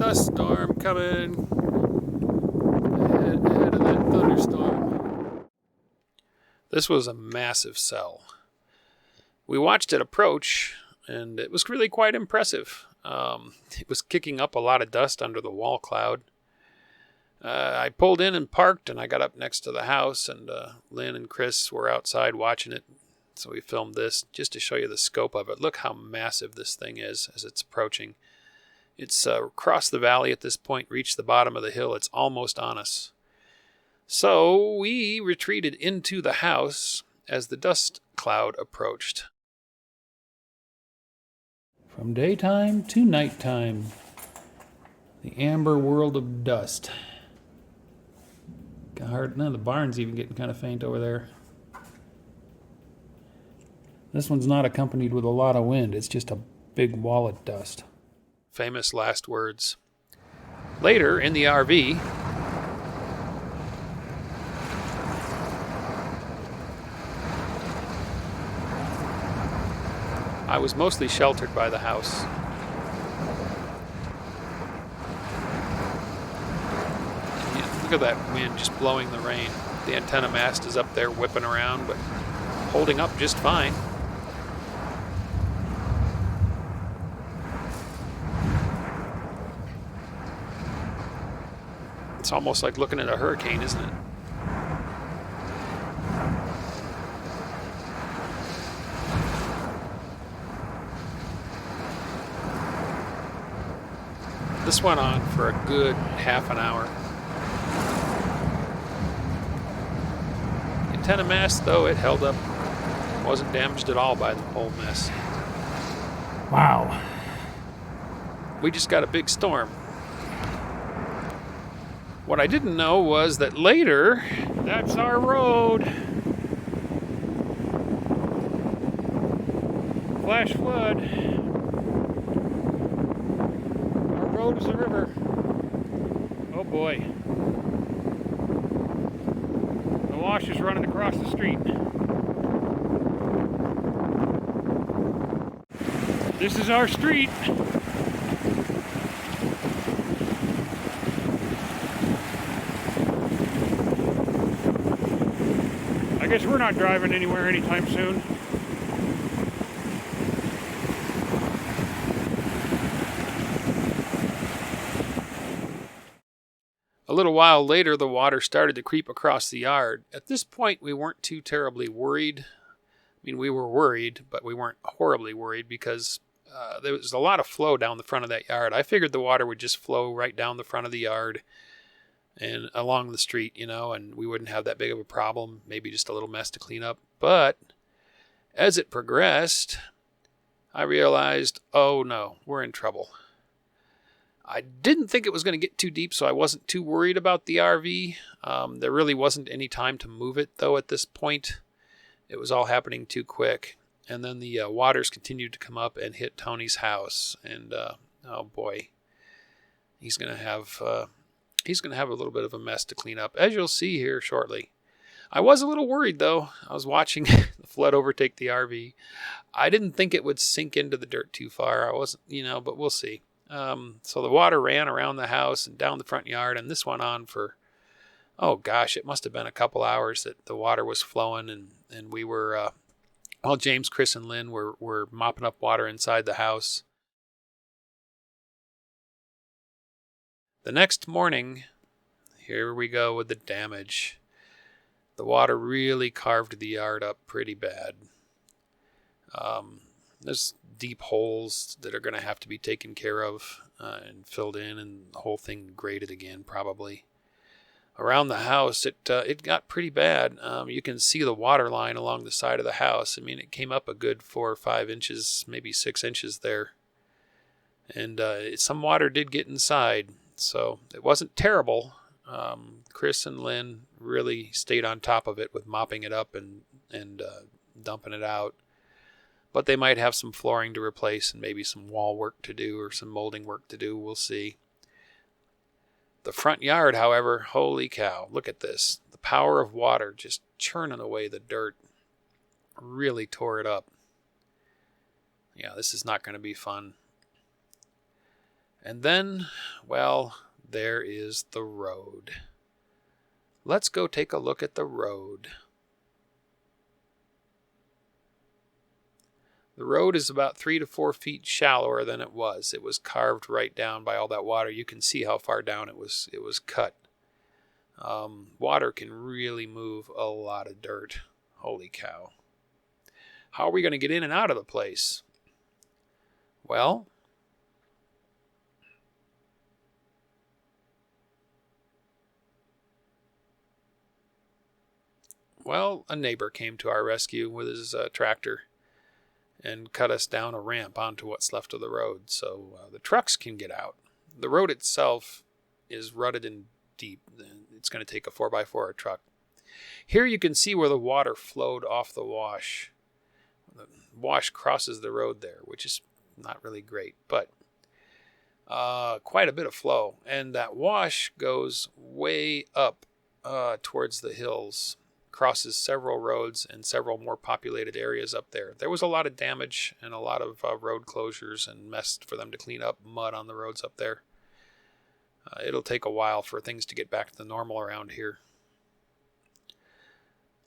Dust storm coming. Ahead of that thunderstorm. This was a massive cell. We watched it approach, and it was really quite impressive. It was kicking up a lot of dust under the wall cloud. I pulled in and parked, and I got up next to the house, and Lynn and Chris were outside watching it. So we filmed this just to show you the scope of it. Look how massive this thing is as it's approaching. It's crossed the valley at this point, reached the bottom of the hill. It's almost on us. So we retreated into the house as the dust cloud approached. From daytime to nighttime, the amber world of dust. God, the barn's even getting kind of faint over there. This one's not accompanied with a lot of wind. It's just a big wall of dust. Famous last words. Later in the RV, I was mostly sheltered by the house. Look at that wind just blowing the rain. The antenna mast is up there whipping around, but holding up just fine. It's almost like looking at a hurricane, isn't it? This went on for a good half an hour. The antenna mast, though, it held up. Wasn't damaged at all by the whole mess. Wow. We just got a big storm. What I didn't know was that later, that's our road. Flash flood. Our road is a river. Oh boy. The wash is running across the street. This is our street. I guess we're not driving anywhere anytime soon. A little while later, the water started to creep across the yard. At this point, we weren't too terribly worried. I mean, we were worried, but we weren't horribly worried because there was a lot of flow down the front of that yard. I figured the water would just flow right down the front of the yard and along the street, and we wouldn't have that big of a problem, maybe just a little mess to clean up. But as it progressed, I realized, oh no, we're in trouble. I didn't think it was going to get too deep, so I wasn't too worried about the RV. There really wasn't any time to move it, though, at this point. It was all happening too quick. And then the waters continued to come up and hit Tony's house. And, oh boy, he's going to have a little bit of a mess to clean up, as you'll see here shortly. I was a little worried, though. I was watching the flood overtake the RV. I didn't think it would sink into the dirt too far. I wasn't, but we'll see. So the water ran around the house and down the front yard, and this went on for, oh gosh, it must have been a couple hours that the water was flowing, and we were, James, Chris, and Lynn were mopping up water inside the house. The next morning, here we go with the damage. The water really carved the yard up pretty bad. There's deep holes that are going to have to be taken care of and filled in, and the whole thing graded again probably. Around the house, it got pretty bad. You can see the water line along the side of the house. I mean, it came up a good 4 or 5 inches, maybe 6 inches there. And some water did get inside, so it wasn't terrible. Chris and Lynn really stayed on top of it with mopping it up and dumping it out. But they might have some flooring to replace and maybe some wall work to do or some molding work to do. We'll see. The front yard, however, holy cow, look at this. The power of water just churning away the dirt really tore it up. Yeah, this is not going to be fun. And then, well, there is the road. Let's go take a look at the road. The road is about 3 to 4 feet shallower than it was. It was carved right down by all that water. You can see how far down it was cut. Water can really move a lot of dirt. Holy cow. How are we going to get in and out of the place? Well, a neighbor came to our rescue with his tractor and cut us down a ramp onto what's left of the road so the trucks can get out. The road itself is rutted and deep. It's going to take a 4x4 truck. Here you can see where the water flowed off the wash. The wash crosses the road there, which is not really great, but quite a bit of flow. And that wash goes way up towards the hills, crosses several roads and several more populated areas up there. There was a lot of damage and a lot of road closures and mess for them to clean up, mud on the roads up there. It'll take a while for things to get back to the normal around here.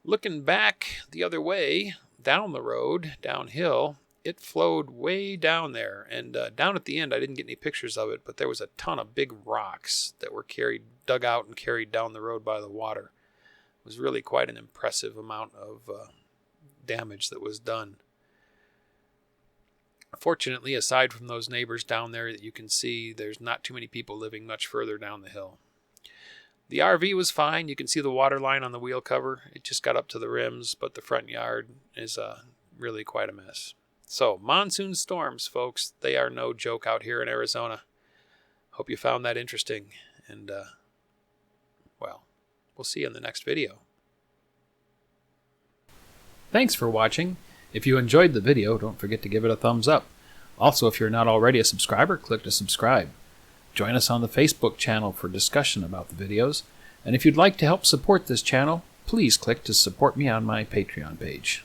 Looking back the other way, down the road, downhill, it flowed way down there. And down at the end, I didn't get any pictures of it, but there was a ton of big rocks that were dug out and carried down the road by the water. It was really quite an impressive amount of damage that was done. Fortunately, aside from those neighbors down there that you can see, there's not too many people living much further down the hill. The RV was fine. You can see the water line on the wheel cover. It just got up to the rims, but the front yard is really quite a mess. So, monsoon storms, folks, they are no joke out here in Arizona. Hope you found that interesting. And, we'll see you in the next video. Thanks for watching. If you enjoyed the video, don't forget to give it a thumbs up. Also, if you're not already a subscriber, click to subscribe. Join us on the Facebook channel for discussion about the videos. And if you'd like to help support this channel, please click to support me on my Patreon page.